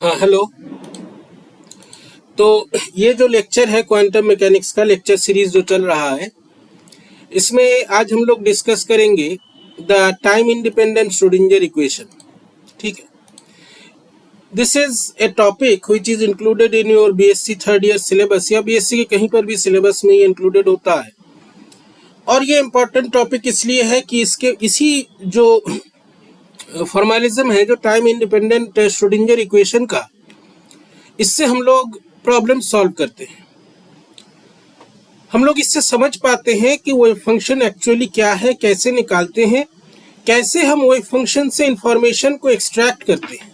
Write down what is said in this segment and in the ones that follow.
हाँ हेलो। तो ये जो लेक्चर है क्वांटम मैकेनिक्स का लेक्चर सीरीज जो चल रहा है, इसमें आज हम लोग डिस्कस करेंगे the time independent Schrodinger equation. ठीक है, this is a topic which is included in your BSc third year syllabus, या बीएससी के कहीं पर भी सिलेबस में ये इंक्लूडेड होता है। और ये इम्पोर्टेंट टॉपिक इसलिए है कि इसी जो फॉर्मेलिज्म है, जो टाइम इंडिपेंडेंट श्रोडिंगर इक्वेशन का, इससे हम लोग प्रॉब्लम सॉल्व करते हैं। हम लोग इससे समझ पाते हैं कि वेव फंक्शन एक्चुअली क्या है, कैसे निकालते हैं, कैसे हम वेव फंक्शन से इंफॉर्मेशन को एक्सट्रैक्ट करते हैं।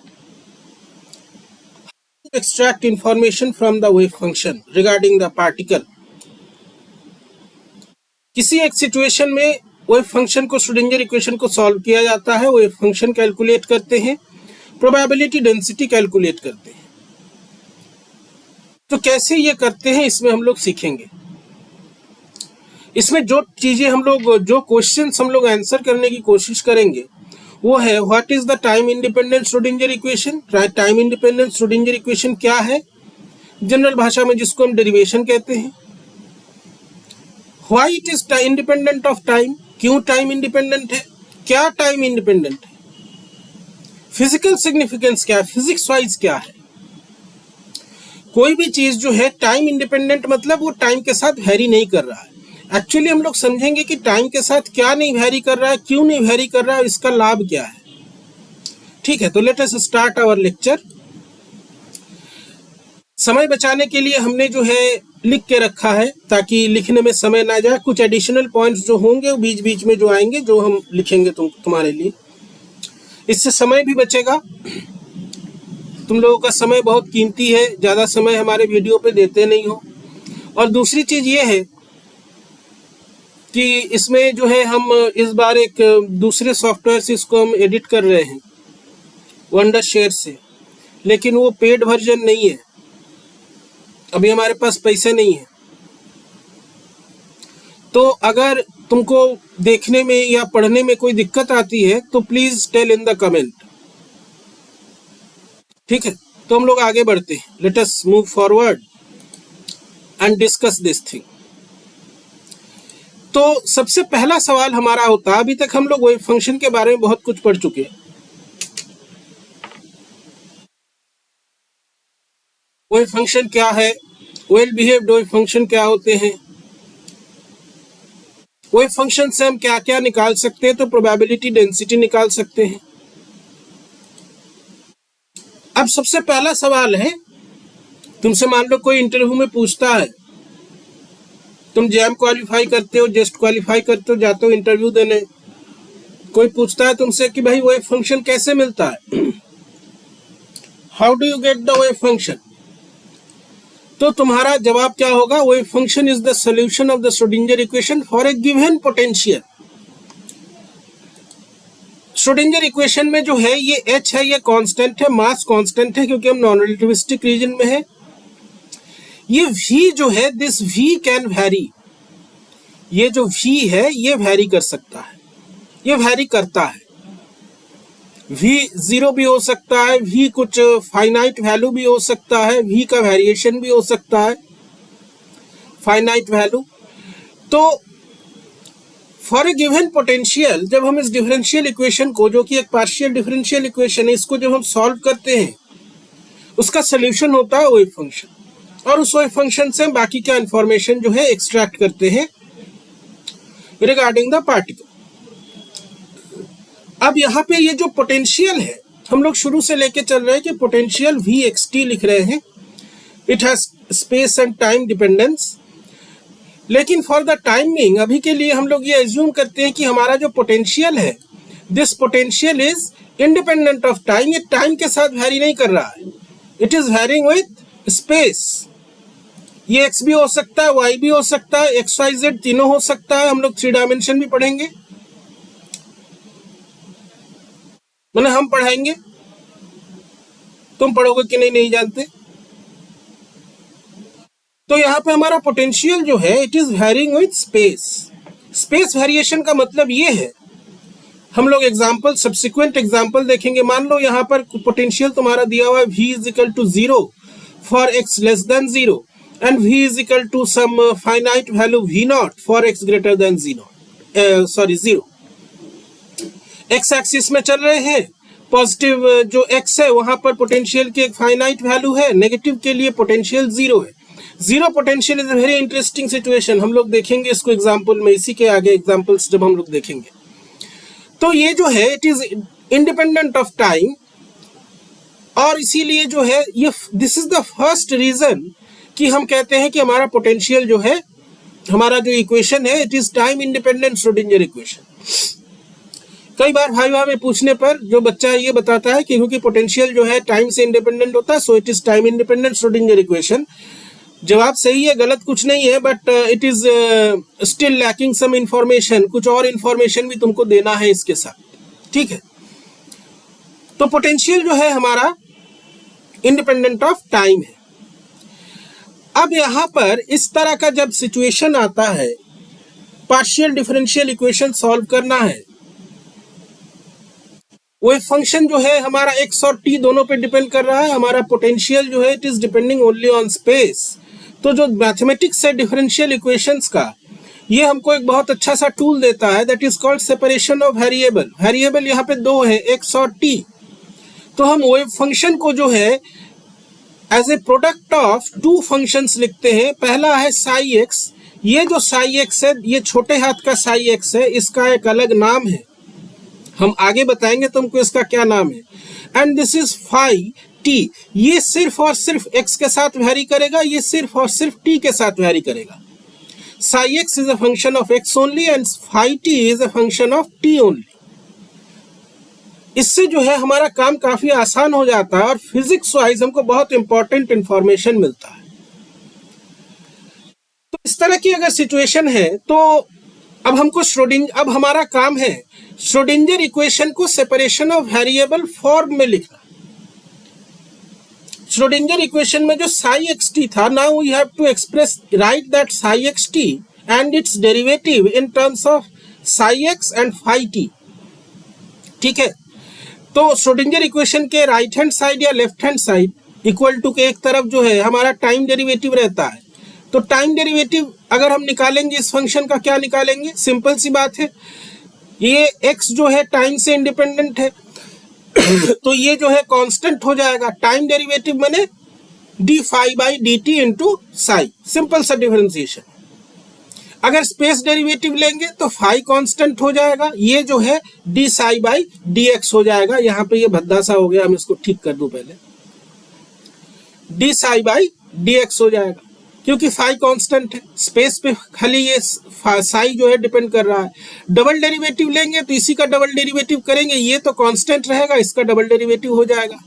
Extract information from the wave function regarding the particle. किसी एक सिचुएशन में वेव फंक्शन को श्रोडिंगर इक्वेशन को सॉल्व किया जाता है, वेव फंक्शन कैलकुलेट करते हैं, प्रोबेबिलिटी डेंसिटी कैलकुलेट करते हैं। तो कैसे ये करते हैं इसमें हम लोग सीखेंगे। इसमें जो चीजें हम लोग, जो क्वेश्चंस हम लोग आंसर करने की कोशिश करेंगे वो है what is the time independent Schrodinger equation. Time independent Schrodinger equation क्या है, जनरल भाषा में जिसको हम डेरिवेशन कहते हैं। Why it is independent of time, क्यों टाइम इंडिपेंडेंट है, क्या टाइम इंडिपेंडेंट है, फिजिकल सिग्निफिकेंस क्या है, फिजिक्स वाइज क्या है। कोई भी चीज जो है टाइम इंडिपेंडेंट मतलब वो टाइम के साथ वेरी नहीं कर रहा है। एक्चुअली हम लोग समझेंगे कि टाइम के साथ क्या नहीं वेरी कर रहा है, क्यों नहीं वेरी कर रहा है, इसका लाभ क्या है। ठीक है, तो let us start our lecture. समय बचाने के लिए हमने जो है लिख के रखा है ताकि लिखने में समय ना जाए। कुछ एडिशनल पॉइंट्स जो होंगे वो बीच बीच में जो आएंगे, जो हम लिखेंगे तुम्हारे लिए, इससे समय भी बचेगा। तुम लोगों का समय बहुत कीमती है, ज़्यादा समय हमारे वीडियो पे देते नहीं हो। और दूसरी चीज़ ये है कि इसमें जो है हम इस बार एक दूसरे सॉफ्टवेयर से इसको हम एडिट कर रहे हैं, वंडर शेयर से, लेकिन वो पेड वर्जन नहीं है, अभी हमारे पास पैसे नहीं है। तो अगर तुमको देखने में या पढ़ने में कोई दिक्कत आती है तो please tell in the comment. ठीक है, तो हम लोग आगे बढ़ते हैं। Let us move forward and discuss this thing. तो सबसे पहला सवाल हमारा होता है, अभी तक हम लोग वेव फंक्शन के बारे में बहुत कुछ पढ़ चुके हैं। वेव फंक्शन क्या है, वेल बिहेव्ड वेव फंक्शन क्या होते हैं, वेव फंक्शन से हम क्या क्या निकाल सकते हैं, तो प्रोबेबिलिटी डेंसिटी निकाल सकते हैं। अब सबसे पहला सवाल है, तुमसे मान लो कोई इंटरव्यू में पूछता है, तुम जैम क्वालिफाई करते हो, जस्ट क्वालिफाई करते हो, जाते हो इंटरव्यू देने, कोई पूछता है तुमसे कि भाई वेव फंक्शन कैसे मिलता है, how do you get the wave function. तो तुम्हारा जवाब क्या होगा, wave function is the solution of the Schrodinger equation for a given potential. Schrodinger equation में जो है ये h है, ये कांस्टेंट है, मास कांस्टेंट है क्योंकि हम नॉन रिलेटिविस्टिक रीजन में है। ये v जो है, दिस v कैन वैरी, ये जो v है ये वैरी कर सकता है, ये वैरी करता है। v जीरो भी हो सकता है, v कुछ फाइनाइट वैल्यू भी हो सकता है, v का वेरिएशन भी हो सकता है, फाइनाइट वैल्यू। तो फॉर ए गिवन पोटेंशियल, जब हम इस डिफरेंशियल इक्वेशन को, जो कि एक पार्शियल डिफरेंशियल इक्वेशन है, इसको जब हम सॉल्व करते हैं, उसका सोल्यूशन होता है वेव फंक्शन, और उस वेव फंक्शन से हम बाकी का इंफॉर्मेशन जो है एक्सट्रैक्ट करते हैं रिगार्डिंग द पार्टिकल। अब यहाँ पे ये जो पोटेंशियल है, हम लोग शुरू से लेके चल रहे हैं कि पोटेंशियल Vxt लिख रहे हैं, it has space and time dependence. लेकिन फॉर द टाइमिंग, अभी के लिए हम लोग ये एज्यूम करते हैं कि हमारा जो पोटेंशियल है, this potential is independent of time. ये टाइम के साथ वैरी नहीं कर रहा है, it is varying with space. ये x भी हो सकता है, y भी हो सकता है, एक्स वाई जेड तीनों हो सकता है। हम लोग 3 डायमेंशन भी पढ़ेंगे, मैंने हम पढ़ाएंगे, तुम पढ़ोगे कि नहीं जानते। तो यहाँ पे हमारा पोटेंशियल जो है, it is varying with space. Space variation का मतलब ये है हम लोग एग्जाम्पल सब्सिक्वेंट एग्जाम्पल देखेंगे। मान लो यहाँ पर पोटेंशियल तुम्हारा दिया हुआ है v is equal to 0 for x less than 0 and v is equal to some finite value v not for x greater than 0। x axis में चल रहे हैं, पॉजिटिव जो x है वहां पर पोटेंशियल की एक फाइनाइट वैल्यू है, नेगेटिव के लिए पोटेंशियल 0 है। 0 potential is a very interesting situation, हम लोग देखेंगे इसको एग्जाम्पल में, इसी के आगे एग्जाम्पल्स जब हम लोग देखेंगे। तो ये जो है it is independent of time, और इसीलिए जो है ये this is the first reason कि हम कहते हैं कि हमारा पोटेंशियल जो है, हमारा जो इक्वेशन है it is time independent Schrodinger equation. कई बार भाई में पूछने पर जो बच्चा ये बताता है कि क्योंकि पोटेंशियल जो है टाइम से इंडिपेंडेंट होता है so it is time independent Schrodinger equation. जवाब सही है, गलत कुछ नहीं है, but it is still lacking some information, कुछ और इंफॉर्मेशन भी तुमको देना है इसके साथ, ठीक है। तो पोटेंशियल जो है हमारा इंडिपेंडेंट ऑफ टाइम है। अब यहां पर इस तरह का जब सिचुएशन आता है, पार्शियल डिफरेंशियल इक्वेशन सॉल्व करना है, वो फंक्शन जो है हमारा x और t दोनों पे डिपेंड कर रहा है, हमारा पोटेंशियल जो है it is depending only on space. तो जो मैथमेटिक्स है डिफरेंशियल इक्वेशंस का, ये हमको एक बहुत अच्छा सा टूल देता है, that is called separation of variable. Variable यहाँ पे दो है, x और t। तो हम वेव फंक्शन को जो है as a product of two functions लिखते हैं। पहला है साई x, ये जो साई x है ये छोटे हाथ का साई x है, इसका एक अलग नाम है, हम आगे बताएंगे तुमको इसका क्या नाम है। And this is phi t, ये सिर्फ और सिर्फ x के साथ वैरी करेगा, ये सिर्फ और सिर्फ t के साथ वैरी करेगा। Psi x is a function of x only and phi t is a function of t only. इससे जो है हमारा काम काफी आसान हो जाता है और फिजिक्स वाइज हमको बहुत इंपॉर्टेंट इंफॉर्मेशन मिलता है। तो इस तरह की अगर सिचुएशन है तो अब हमको अब हमारा काम है श्रोडिंगर इक्वेशन को सेपरेशन ऑफ वेरिएबल फॉर्म में लिखना। श्रोडिंगर इक्वेशन में जो साई एक्स टी था, now we have to express right that psi x t and its derivative in terms of psi x and phi t, ठीक है। तो Schrodinger equation के right hand side या left hand side equal to के एक तरफ जो है हमारा टाइम डेरिवेटिव रहता है। तो टाइम डेरिवेटिव अगर हम निकालेंगे इस फंक्शन का, क्या निकालेंगे, सिंपल सी बात है, ये x जो है टाइम से इंडिपेंडेंट है तो ये जो है कांस्टेंट हो जाएगा। टाइम डेरिवेटिव माने D phi by D T into psi, simple सा डिफरेंशिएशन। अगर स्पेस डेरिवेटिव लेंगे तो फाई कांस्टेंट हो जाएगा, ये जो है D psi by D X हो जाएगा। यहाँ पे ये भद्दा सा हो गया, हम इसको ठीक कर दूं पहले, D psi by D X हो जाएगा क्योंकि फाई कांस्टेंट है, स्पेस पे खाली ये साई जो है डिपेंड कर रहा है। डबल डेरिवेटिव लेंगे तो इसी का डबल डेरिवेटिव करेंगे, ये तो कांस्टेंट रहेगा, इसका डबल डेरिवेटिव हो जाएगा,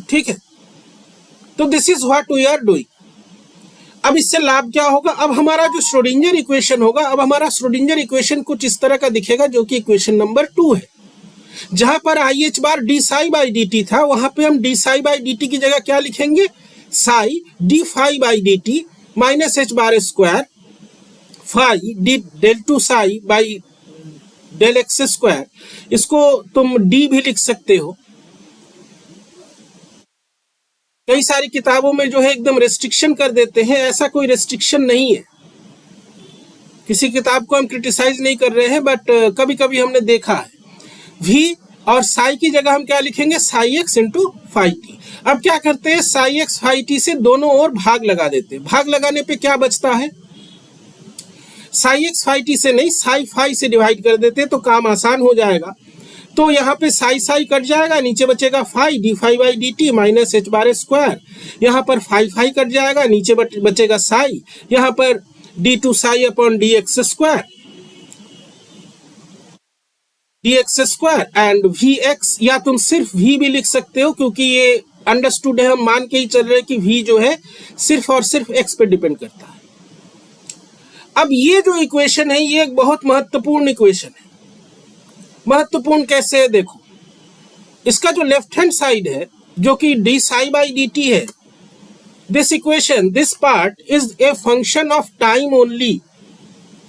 ठीक है। तो this is what we are doing. अब इससे लाभ क्या होगा, अब हमारा जो श्रोडिंगर इक्वेशन होगा, अब हमारा श्रोडिंगर इक्वेशन कुछ इस तरह का दिखेगा जो कि इक्वेशन नंबर 2 है। जहां पर I H bar D psi by D T था, वहां पे हम D psi by D T की जगह क्या लिखेंगे, psi D phi by D T minus H bar square phi D del two psi by del X square. इसको तुम डी भी लिख सकते हो। कई सारी किताबों में जो है एकदम रेस्ट्रिक्शन कर देते हैं, ऐसा कोई रेस्ट्रिक्शन नहीं है। किसी किताब को हम क्रिटिसाइज नहीं कर रहे हैं, बट कभी कभी हमने देखा है v और साई की जगह हम क्या लिखेंगे, psi X into phi T. अब क्या करते हैं, साई एक्स फाई टी से दोनों ओर भाग लगा देते हैं। भाग लगाने पे क्या बचता है, साई एक्स फाई टी से नहीं, साई फाई से डिवाइड कर देते हैं तो काम आसान हो जाएगा। तो यहाँ पे साई साई कट जाएगा, नीचे बचेगा phi D phi by D T minus H bar square. यहाँ पर फाई फाई कट जाएगा, नीचे बचेगा साई, यहाँ पर D two psi upon D x square and V X, या तुम सिर्फ v भी लिख सकते हो क्योंकि ये अंडरस्टूड है, हम मान के ही चल रहे हैं कि v जो है सिर्फ और सिर्फ x पे डिपेंड करता है। अब ये जो इक्वेशन है ये एक बहुत महत्वपूर्ण इक्वेशन है। महत्वपूर्ण कैसे है, देखो, इसका जो लेफ्ट हैंड साइड है जो कि d psi by D t है, this equation, this part is a function of time only.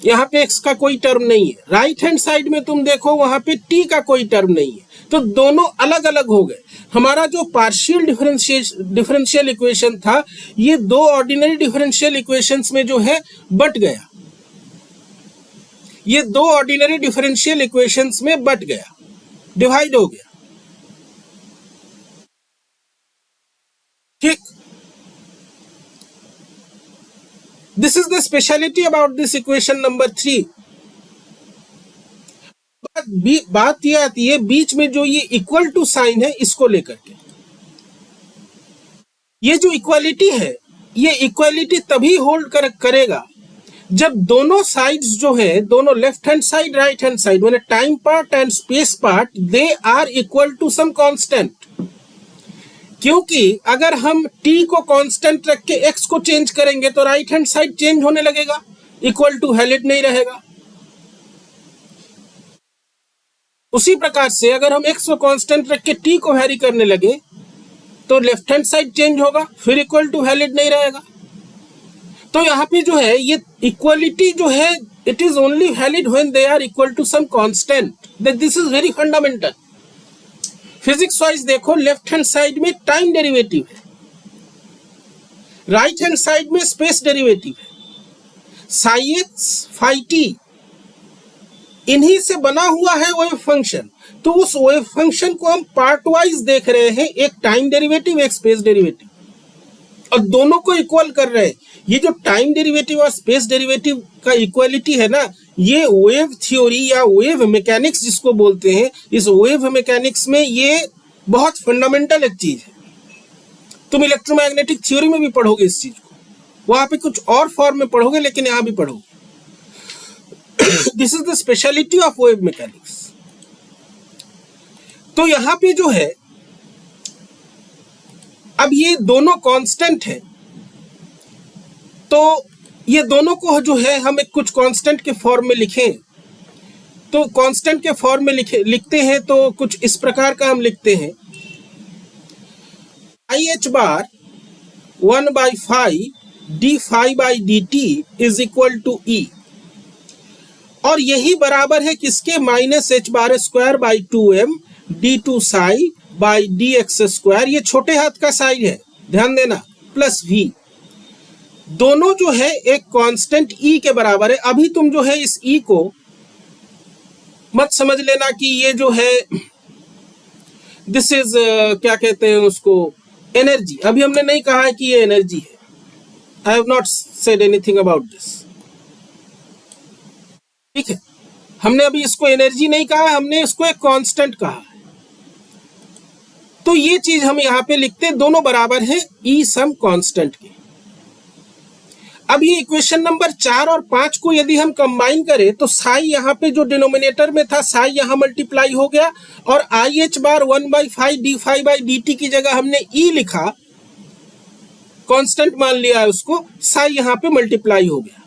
यहाँ पे x का कोई टर्म नहीं है। राइट हैंड साइड में तुम देखो वहां पे t का कोई टर्म नहीं है, तो दोनों अलग अलग हो गए। हमारा जो पार्शियल डिफरेंशियल इक्वेशन था ये दो ऑर्डिनरी डिफरेंशियल इक्वेशंस में जो है बट गया, ये दो ऑर्डिनरी डिफरेंशियल इक्वेशंस में बट गया, डिवाइड हो गया। ठीक, this is the speciality about this equation number 3। बात यह आती है बीच में जो ये इक्वल टू साइन है इसको लेकर के। ये जो इक्वालिटी है ये इक्वालिटी तभी होल्ड करेगा जब दोनों साइड्स जो है, दोनों left hand side right hand side माने time part and space part, they are equal to some constant. क्योंकि अगर हम t को कांस्टेंट रख के x को चेंज करेंगे तो राइट हैंड साइड चेंज होने लगेगा, इक्वल टू वैलिड नहीं रहेगा। उसी प्रकार से अगर हम x को कांस्टेंट रख के t को वैरी करने लगे तो लेफ्ट हैंड साइड चेंज होगा, फिर इक्वल टू वैलिड नहीं रहेगा। तो यहाँ पे जो है ये इक्वलिटी जो है it is only valid when they are equal to some constant, that this is very fundamental. Physics wise देखो, लेफ्ट हैंड साइड में टाइम डेरिवेटिव है, राइट हैंड साइड में स्पेस डेरिवेटिव है, साई एक्स फाई टी इन्हीं से बना हुआ है वेव फंक्शन। तो उस वेव फंक्शन को हम पार्ट वाइज देख रहे हैं, एक टाइम डेरिवेटिव एक स्पेस डेरिवेटिव, और दोनों को इक्वल कर रहे हैं। ये जो टाइम डेरिवेटिव और स्पेस डेरिवेटिव का इक्वालिटी है ना, ये वेव थ्योरी या वेव मैकेनिक्स जिसको बोलते हैं, इस वेव मैकेनिक्स में ये बहुत फंडामेंटल एक चीज है। तुम इलेक्ट्रोमैग्नेटिक थ्योरी में भी पढ़ोगे इस चीज को, वहां पे कुछ और फॉर्म में पढ़ोगे लेकिन यहां भी पढ़ोगे। This is the speciality of wave mechanics. तो यहां पे जो है अब ये दोनों कांस्टेंट है, तो ये दोनों को जो है हम एक कुछ कांस्टेंट के फॉर्म में लिखें, तो कांस्टेंट के फॉर्म में लिखते हैं तो कुछ इस प्रकार का हम लिखते हैं, i H bar 1/5 D phi by D t is equal to E, और यही बराबर है किसके, minus H bar square by 2m d two psi by D x square, ये छोटे हाथ का साई है ध्यान देना, प्लस v। दोनों जो है एक कांस्टेंट e के बराबर है। अभी तुम जो है इस e को मत समझ लेना कि ये जो है दिस इज क्या कहते हैं उसको, एनर्जी। अभी हमने नहीं कहा है कि ये एनर्जी है, I have not said anything about this. ठीक है, हमने अभी इसको एनर्जी नहीं कहा, हमने इसको एक कांस्टेंट कहा है। तो ये चीज हम यहां पे लिखते हैं, दोनों बराबर है ई सम कांस्टेंट के। अब ये इक्वेशन नंबर 4 और 5 को यदि हम कंबाइन करें तो साई यहाँ पे जो डिनोमिनेटर में था साई यहाँ मल्टीप्लाई हो गया, और I H bar 1/5 D phi by D T की जगह हमने ई लिखा, कांस्टेंट मान लिया है उसको, साई यहाँ पे मल्टीप्लाई हो गया।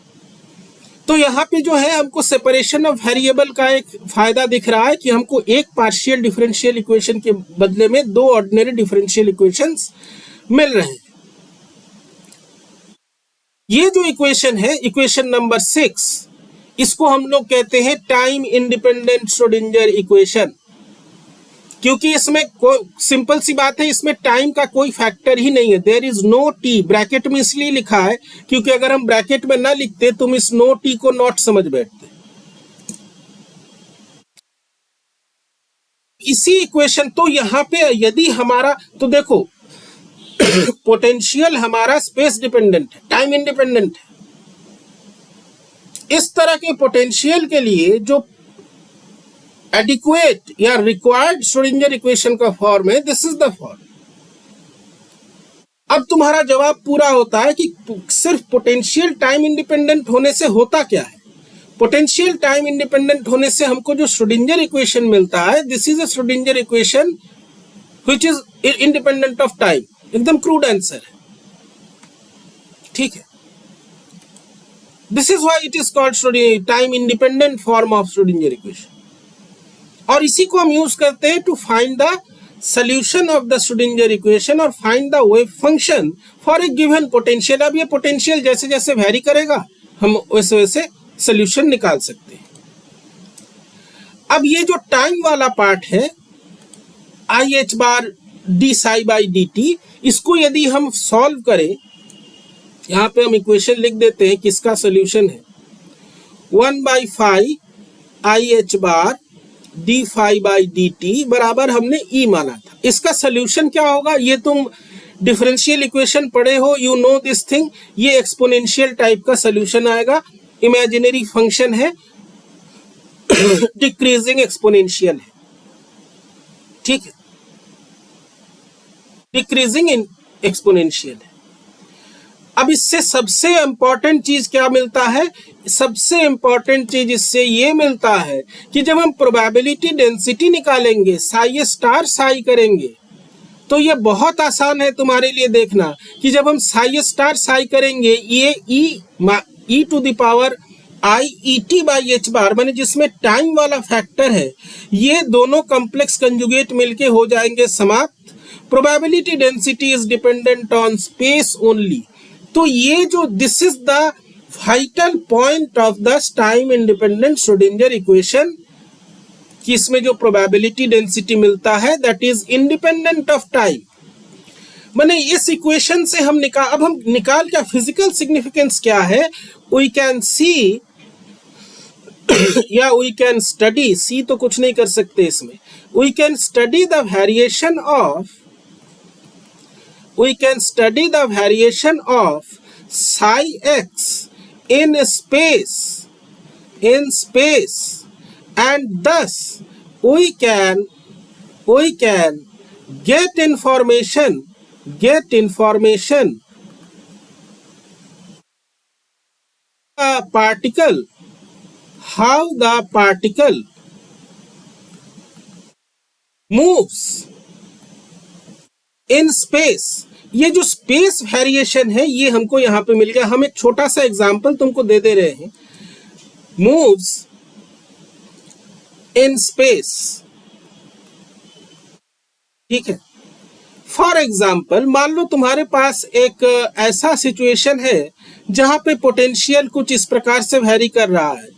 तो यहाँ पे जो है हमको सेपरेशन ऑफ वेरिएबल का एक फायदा दिख रहा है कि हमको एक पार्शियल डिफरेंशियल इक्वेशन के बदले में दो ऑर्डिनरी डिफरेंशियल इक्वेशंस मिल रहे हैं। ये जो इक्वेशन है इक्वेशन नंबर 6, इसको हम लोग कहते हैं टाइम इंडिपेंडेंट श्रोडिंगर इक्वेशन, क्योंकि इसमें सिंपल सी बात है, इसमें टाइम का कोई फैक्टर ही नहीं है। There is no T, bracket में इसलिए लिखा है क्योंकि अगर हम ब्रैकेट में ना लिखते तुम इस नो टी को नॉट समझ बैठते। इसी इक्वेशन, तो यहां पे यदि हमारा, तो देखो पोटेंशियल हमारा स्पेस डिपेंडेंट है, टाइम इंडिपेंडेंट है। इस तरह के पोटेंशियल के लिए जो एडिक्वेट या रिक्वायर्ड श्रोडिंगर इक्वेशन का फॉर्म है, दिस इज द फॉर्म। अब तुम्हारा जवाब पूरा होता है कि सिर्फ पोटेंशियल टाइम इंडिपेंडेंट होने से होता क्या है। पोटेंशियल टाइम इंडिपेंडेंट होने से हमको जो श्रोडिंगर इक्वेशन मिलता है, this is a Schrodinger equation which is independent of time. एकदम क्रूड आंसर है, ठीक है। This is why it is called time independent form of Schrodinger equation, और इसी को हम यूज करते हैं to find the solution of the Schrodinger equation और find the wave function for a given potential. अब ये पोटेंशियल जैसे जैसे वैरी करेगा हम वैसे वैसे सोल्यूशन निकाल सकते हैं। अब ये जो टाइम वाला पार्ट है I H bar D psi by D T, इसको यदि हम सॉल्व करें, यहां पे हम इक्वेशन लिख देते हैं किसका सोल्यूशन है 1/5 I H bar D phi by D T बराबर हमने ई माना था। इसका सोल्यूशन क्या होगा, ये तुम डिफरेंशियल इक्वेशन पढ़े हो, यू नो दिस थिंग। ये एक्सपोनेंशियल टाइप का सोल्यूशन आएगा, इमेजिनरी फंक्शन है, डिक्रीजिंग एक्सपोनेंशियल है, ठीक है, डिक्रीजिंग एक्सपोनेंशियल है। अब इससे सबसे इंपॉर्टेंट चीज क्या मिलता है, सबसे इंपॉर्टेंट चीज इससे ये मिलता है कि जब हम प्रोबेबिलिटी डेंसिटी निकालेंगे, साई स्टार साई करेंगे, तो ये बहुत आसान है तुम्हारे लिए देखना कि जब हम साई स्टार साई करेंगे, ये e to the power i E t by h bar, माने जिसमें टाइम वाला फैक्टर है, ये दोनों कॉम्प्लेक्स कंजुगेट मिलके हो जाएंगे समाप्त। Probability density is dependent on space only. तो ये जो this is the vital point of the time independent Schrodinger equation, कि इसमें जो प्रोबेबिलिटी डेंसिटी मिलता है that is independent of time. माने इस इक्वेशन से हम निकाल क्या, फिजिकल सिग्निफिकेंस क्या है, वी कैन सी या वी कैन स्टडी, सी तो कुछ नहीं कर सकते इसमें, we can study the variation of psi x in space, and thus we can get information particle, how the particle moves in space। ये जो स्पेस वेरिएशन है ये हमको यहां पे मिल गया। हम एक छोटा सा एग्जांपल तुमको दे रहे हैं, मूव्स इन स्पेस, ठीक है। फॉर एग्जांपल मान लो तुम्हारे पास एक ऐसा सिचुएशन है जहां पे पोटेंशियल कुछ इस प्रकार से वेरी कर रहा है,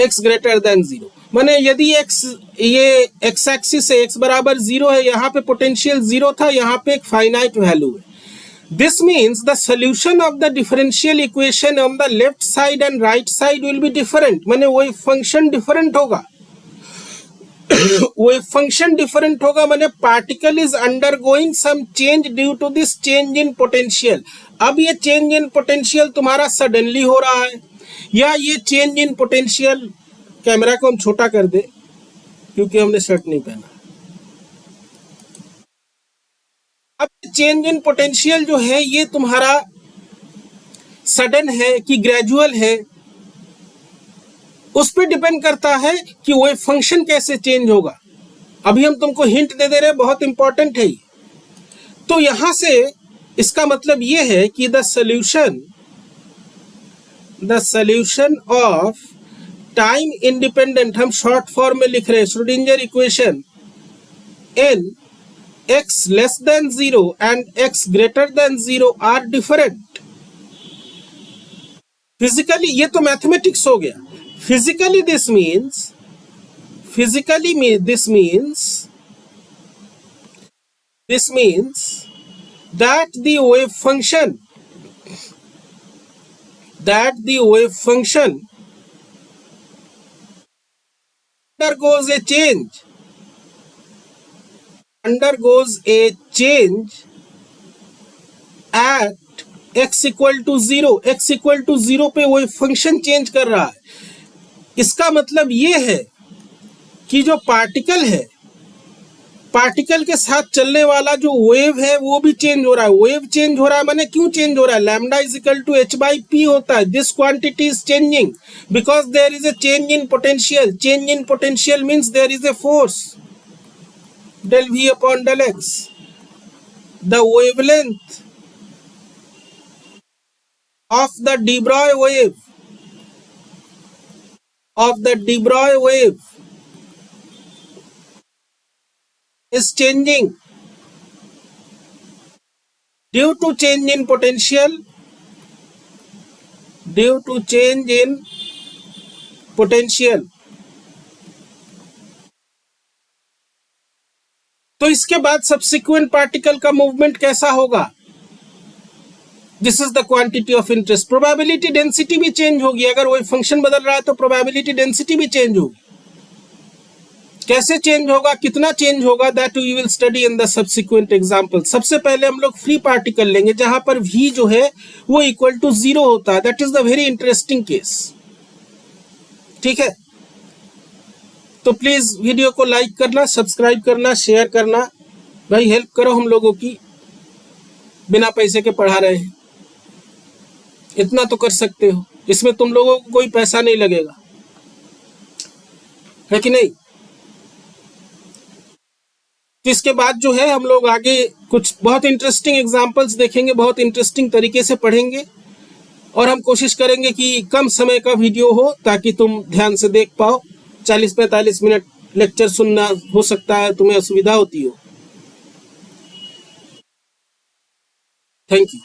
x ग्रेटर देन 0, माने यदि ये x एक्सिस से x बराबर 0 है, यहाँ पे पोटेंशियल 0 था, यहाँ पे एक फाइनाइट वैल्यू है। This means the solution of the differential equation on the left side and right side will be different, माने वही फंक्शन डिफरेंट होगा। वही फंक्शन डिफरेंट होगा, माने particle is undergoing some change due to this change in potential. अब ये change in potential तुम्हारा suddenly हो रहा है, या ये चेंज इन पोटेंशियल, कैमरा को हम छोटा कर दे क्योंकि हमने शर्ट नहीं पहना। अब चेंज इन पोटेंशियल जो है ये तुम्हारा सडन है कि ग्रेजुअल है, उस पर डिपेंड करता है कि वो फंक्शन कैसे चेंज होगा। अभी हम तुमको हिंट दे रहे हैं, बहुत इंपॉर्टेंट है ये। तो यहां से इसका मतलब ये है कि the solution of time independent, हम शॉर्ट फॉर्म में लिख रहे हैं, Schrodinger equation in x less than 0 and x greater than 0 are different. Physically ये तो मैथमेटिक्स हो गया। Physically this means that the wave function undergoes a change at x equal to 0। x equal to 0 पे वही function change कर रहा है। इसका मतलब ये है कि जो पार्टिकल है, पार्टिकल के साथ चलने वाला जो वेव है वो भी चेंज हो रहा है। वेव चेंज हो रहा है, माने क्यों चेंज हो रहा है, lambda is equal to h by p होता है। This quantity is changing because there is a change in potential. Change in potential means there is a force del v upon del x। the wavelength of the de Broglie wave is changing due to change in potential due to change in potential. तो इसके बाद subsequent particle का movement कैसा होगा? This is the quantity of interest. Probability density भी change होगी। अगर वही फंक्शन बदल रहा है तो प्रोबेबिलिटी डेंसिटी भी चेंज होगी। कैसे चेंज होगा, कितना चेंज होगा, that we will study in the subsequent example. सबसे पहले हम लोग फ्री पार्टिकल लेंगे जहां पर v जो है वो इक्वल टू 0 होता है। That is the very interesting case. ठीक है, तो प्लीज वीडियो को लाइक करना, सब्सक्राइब करना, शेयर करना। भाई हेल्प करो हम लोगों की, बिना पैसे के पढ़ा रहे हैं, इतना तो कर सकते हो। इसमें तुम लोगों को कोई पैसा नहीं लगेगा, है कि नहीं? तो इसके बाद जो है हम लोग आगे कुछ बहुत इंटरेस्टिंग एग्जांपल्स देखेंगे, बहुत इंटरेस्टिंग तरीके से पढ़ेंगे, और हम कोशिश करेंगे कि कम समय का वीडियो हो ताकि तुम ध्यान से देख पाओ। 40-45 मिनट लेक्चर सुनना हो सकता है तुम्हें असुविधा होती हो। Thank you.